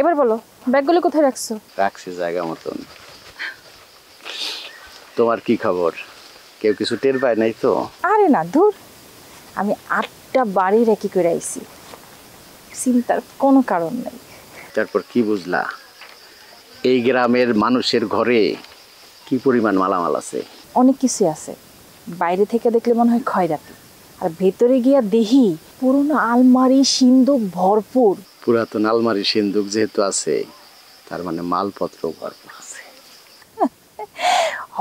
এবার বলো ব্যাগগুলো কোথায় রাখছো? রাখছি জায়গা মতন। তোমার কি খবর? কেউ কিছু টের পায় নাই তো? আরে না ধুর, আমি 8টা বাড়ি রেখে করে আইছি, চিন্তার কোনো কারণ নেই। তারপর কি বুঝলা এই গ্রামের মানুষের ঘরে কি পরিমাণ মালামাল আছে? অনেক কিছু আছে, বাইরে থেকে দেখলে মনে হয় খয়রাতি, আর ভেতরে গিয়া দেহি পুরনো আলমারি সিন্দুক ভরপুর। পুরাতন আলমারি সিন্দুক যেহেতু আছে তার মানে মালপত্র ভরপুর আছে।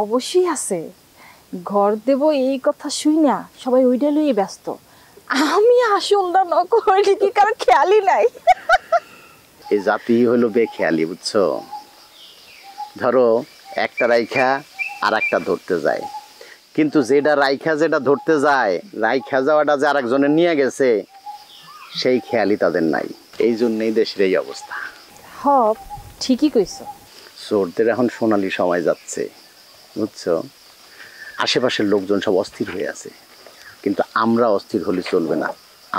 অবশ্যই আছে, ঘর দেব এই কথা শুই না সবাই ওইটা লইয়ে ব্যস্ত, আমি আসল না নকল কি কারো খেয়ালই নাই। এই জাতি হলো বেখেয়ালি, বুঝছো? ধরো একটা রাইখা আর একটা ধরতে যায়, কিন্তু যেটা রাইখা যেটা ধরতে যায়, রাইখা যাওয়াটা যে আরেকজনের নিয়ে গেছে সেই খেয়ালই তাদের নাই। এই জন্যই দেশের এই অবস্থা। হব ঠিকই কইছো। চোরদের এখন সোনালি সময় যাচ্ছে, বুঝছো? আশেপাশের লোকজন সব অস্থির হয়ে আছে, কিন্তু আমরা অস্থির হলে চলবে না,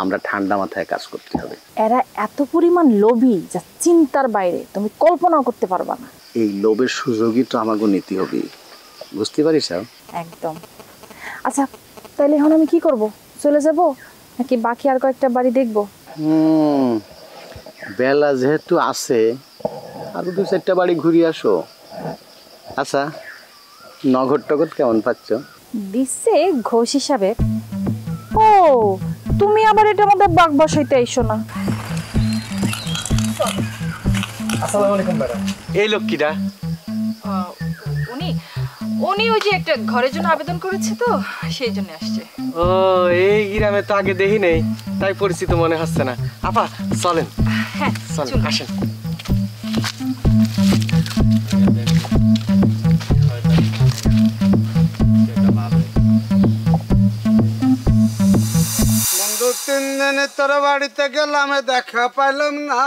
আমরা ঠান্ডা মাথায় কাজ করতে হবে। এরা এত পরিমাণ লোভী যা চিন্তার বাইরে, তুমি কল্পনাও করতে পারবা না। এই লোভের সুযোগই তো আমাকে নিতে হবে, বুঝতে পারিস? একদম। আচ্ছা তাহলে এখন আমি কি করব, চলে যাব নাকি বাকি আর কয়েকটা বাড়ি দেখব? বেলা যেহেতু আছে আরো 2-4টা বাড়ি ঘুরে আসো। আচ্ছা নগদ টগদ কেমন পাচ্ছ? দিচ্ছে ঘোষ হিসাবে। ও তুমি আবার এটার মধ্যে বাঘ বসাইতে আইসো না। আসসালামু আলাইকুম ম্যাডাম। এই লোক কিডা? উনি উনি ওই যে একটা ঘরের জন্য আবেদন করেছে তো সেই জন্য আসছে। ও এই গ্রামে তো আগে দেখি নেই, তাই পরিচিত মনে হচ্ছে না। আপা চলেন। হ্যাঁ চলেন, আসেন। বন্ধু 3 দিন তোর বাড়িতে গেলাম দেখা পাইলাম না,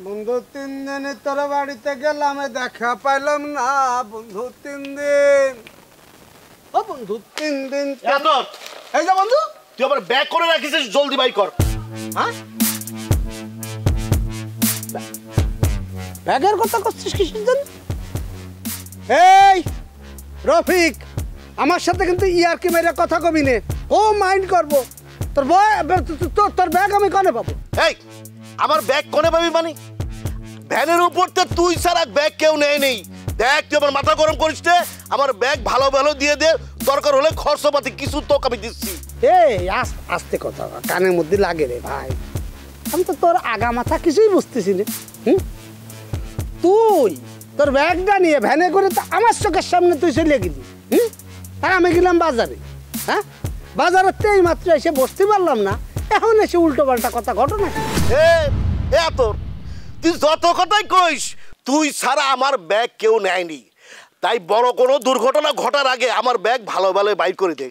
বন্ধু 3 দিন তোর বাড়িতে গেলাম দেখা পাইলাম না, বন্ধু 3 দিন। ও বন্ধু 3 দিন। এই যে বন্ধু তুই আবার ব্যাক করে রাখিস, জলদি বাই কর। হ্যাঁ ব্যাগের কথা করছিস কিসের জন্য? এই রফিক, আমার সাথে কিন্তু ইয়ারকি মেরে কথা কবি নে, ও মাইন্ড করবো। তোর ব্যাগ আমি কনে পাবো? এই আমার ব্যাগ কোনে পাবি মানে? ভ্যানের উপর তো তুই ছাড়া ব্যাগ কেউ নেই নেই। দেখ তুই আমার মাথা গরম করিস নে, আমার ব্যাগ ভালো ভালো দিয়ে দে, দরকার হলে খরচপাতি কিছু তোকে আমি দিচ্ছি। এই আস্তে কথা কানের মধ্যে লাগে রে ভাই, আমি তো তোর আগা মাথা কিছুই বুঝতেছি না। তুই তোর ব্যাগটা নিয়ে ভ্যানে করে তো আমার চোখের সামনে তুই চলে গেলি, আর আমি গেলাম বাজারে। হ্যাঁ বাজারের তো এই মাত্র এসে বসতে পারলাম না, এখন এসে উল্টো পাল্টা কথা ঘটনা। তোর তুই যত কথাই কইস, তুই ছাড়া আমার ব্যাগ কেউ নেয়নি, তাই বড় কোনো দুর্ঘটনা ঘটার আগে আমার ব্যাগ ভালো ভালো বাইর করে দে।